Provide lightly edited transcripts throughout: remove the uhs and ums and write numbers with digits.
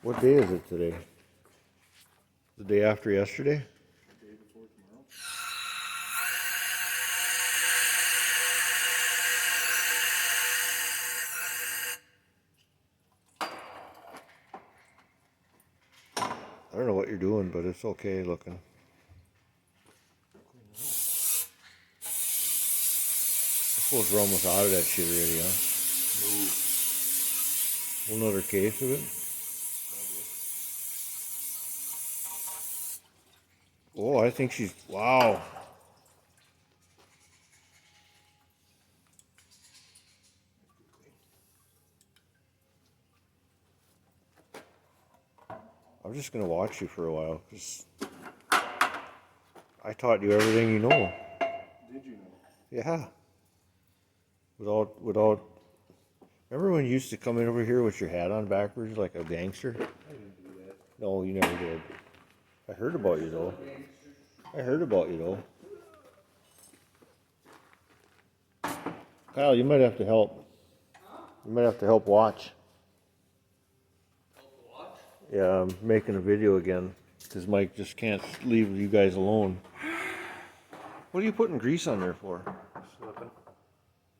What day is it today? The day after yesterday? The day before tomorrow. I don't know what you're doing, but it's okay looking. I suppose we're almost out of that shit already, huh? No. Another case of it? Probably. Oh, I think she's, wow. I'm just gonna watch you for a while, because I taught you everything you know. Did you know? Yeah. Without, remember when you used to come in over here with your hat on backwards like a gangster? I didn't do that. No, you never did. I heard about you though. I heard about you though. Kyle, you might have to help. You might have to help watch. Yeah, I'm making a video again because Mike just can't leave you guys alone. What are you putting grease on there for? Slipping.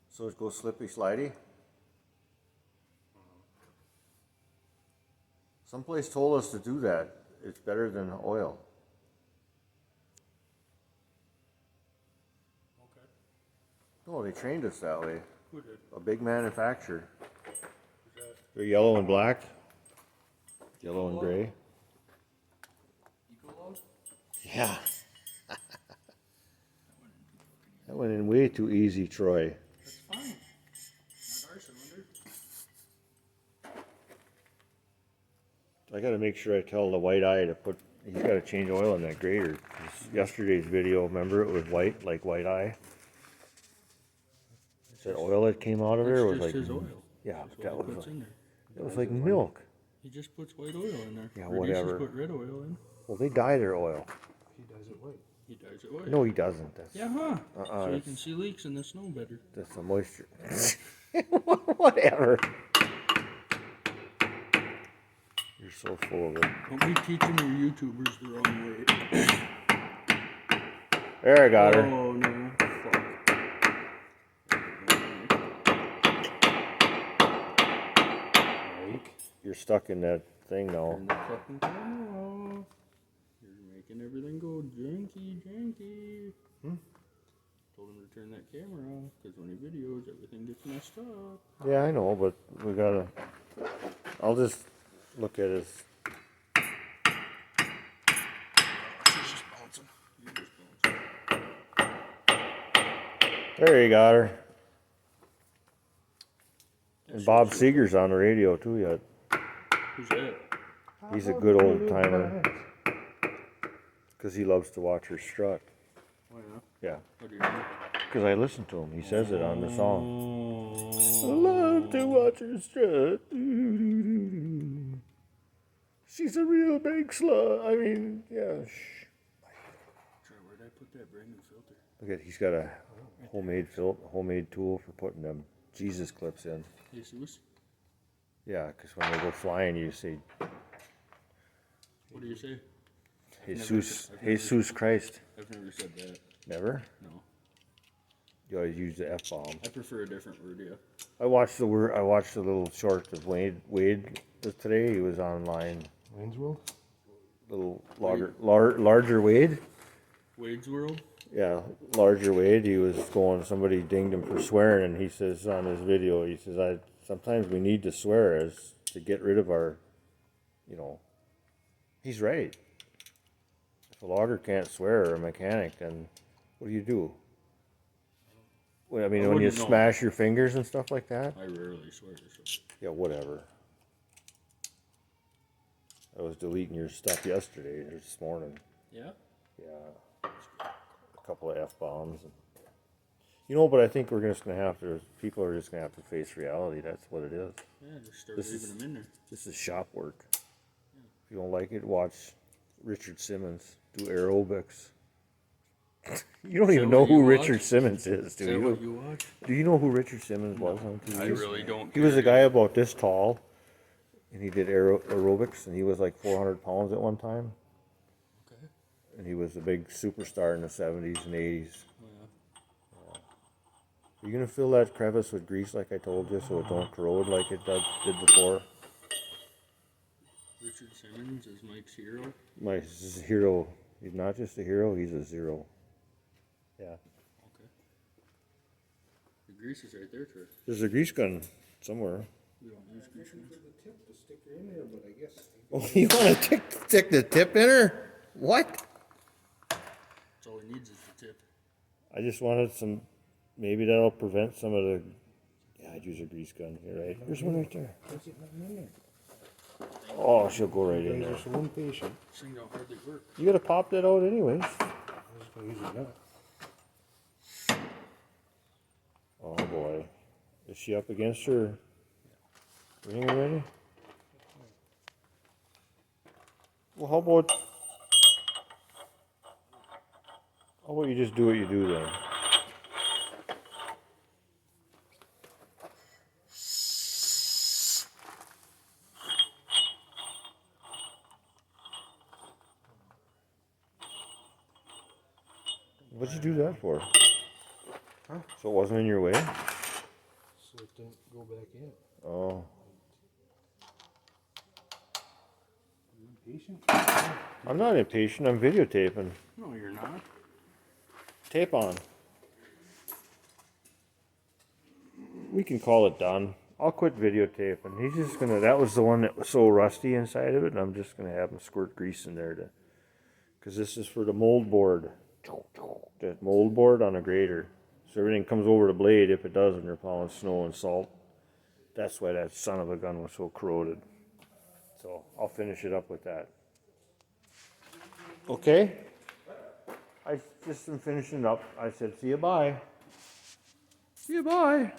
So it goes slippy slidey? Someplace told us to do that. It's better than oil. Okay. No, they trained us that way. Who did? A big manufacturer. Is that They're yellow and black. Yellow and gray. Ecolog? Yeah. That went in way too easy, Troy. That's fine. Not our cylinder. I gotta make sure I tell the white eye to put, he's gotta change oil in that grader. 'Cause yesterday's video, remember, it was white, like white eye? That oil that came out of there was It's like, just his oil. yeah, That's but that what he was puts like, in there. that was like milk. He just puts white oil in there. Yeah, Reduces, whatever. put red oil in. Well, they dye their oil. He does it white. He dyes it white. No, he doesn't. That's, Yeah, huh? So you that's- can see leaks in the snow better. that's the moisture. Whatever. You're so full of it. Don't be teaching your YouTubers the wrong way. There, I got her. Oh, no. Fuck. Mike, You're stuck in that thing now. turn the fucking camera off. You're making everything go janky. Told him to turn that camera off, because when he videos, everything gets messed up. Yeah, I know, but we gotta. I'll just look at his. She's just bouncing. You're just bouncing. There, you got her. And Bob Seeger's on the radio too yet. Who's that? He's a good old timer. Because he loves to watch her strut. Oh, yeah? Yeah. What do you mean? Because I listen to him. He says it on the song. I Oh. love to watch her strut. She's a real big slut. I mean, yeah. Shh. Troy, where'd I put that brand new filter? Look at, he's got a homemade tool for putting them Jesus clips in. Jesus? Yeah, because when they go flying, you say, What do you say? Jesus Christ. I've never said that. Never? No. You always use the F-bomb. I prefer a different word, yeah. I watched the little short of Wade today. He was online. Wayne's World? Little larger Wade. Wade's World? Yeah, larger Wade. He was going. Somebody dinged him for swearing, and he says on his video, he says, sometimes we need to swear as to get rid of our, you know. He's right. If a logger can't swear or a mechanic, then what do you do? Well, I mean, when you wouldn't know. smash your fingers and stuff like that. I rarely swear, so. Yeah, whatever. I was deleting your stuff yesterday or this morning. Yeah? Yeah. A couple of F-bombs. You know, but I think people are just going to have to face reality. That's what it is. Yeah, just start This leaving is- them in there. This is shop work. If you don't like it, watch Richard Simmons do aerobics. You don't even know who Richard Simmons is, do Is that you? what you watch? Do you know who Richard Simmons was on TV? I really don't. He was a guy about this tall, and he did aerobics, and he was like 400 pounds at one time. Okay. And he was a big superstar in the 70s and 80s. Yeah. Are you gonna fill that crevice with grease like I told you, so it don't corrode like it did before? Richard Simmons is Mike's hero. My hero. He's not just a hero, he's a zero. Yeah. Okay. The grease is right there, Trish. There's a grease gun somewhere. We don't use grease guns. Tip to stick her in there, but I guess. Oh, you want to stick the tip in her? What? That's all he needs is the tip. I just wanted some. Maybe that'll prevent some of the. Yeah, I'd use a grease gun. You're right. There's one right there. Why's it not in there? Oh, she'll go right in Guys there. are so impatient. This thing don't hardly work. You gotta pop that out anyways. I'm just gonna use a nut. Oh boy, is she up against her ring already? Well, how about you just do what you do then? What'd you do that for? Huh? So it wasn't in your way? So it didn't go back in. Oh. You impatient? I'm not impatient, I'm videotaping. No, you're not. Tape on. We can call it done. I'll quit videotaping. He's just gonna, that was the one that was so rusty inside of it, and I'm just gonna have him squirt grease in there because this is for the mold board. The mold board on a grader. So everything comes over the blade if it does when you're plowing snow and salt. That's why that son of a gun was so corroded. So I'll finish it up with that. Okay? I just am finishing up. I said, see you bye. See you bye.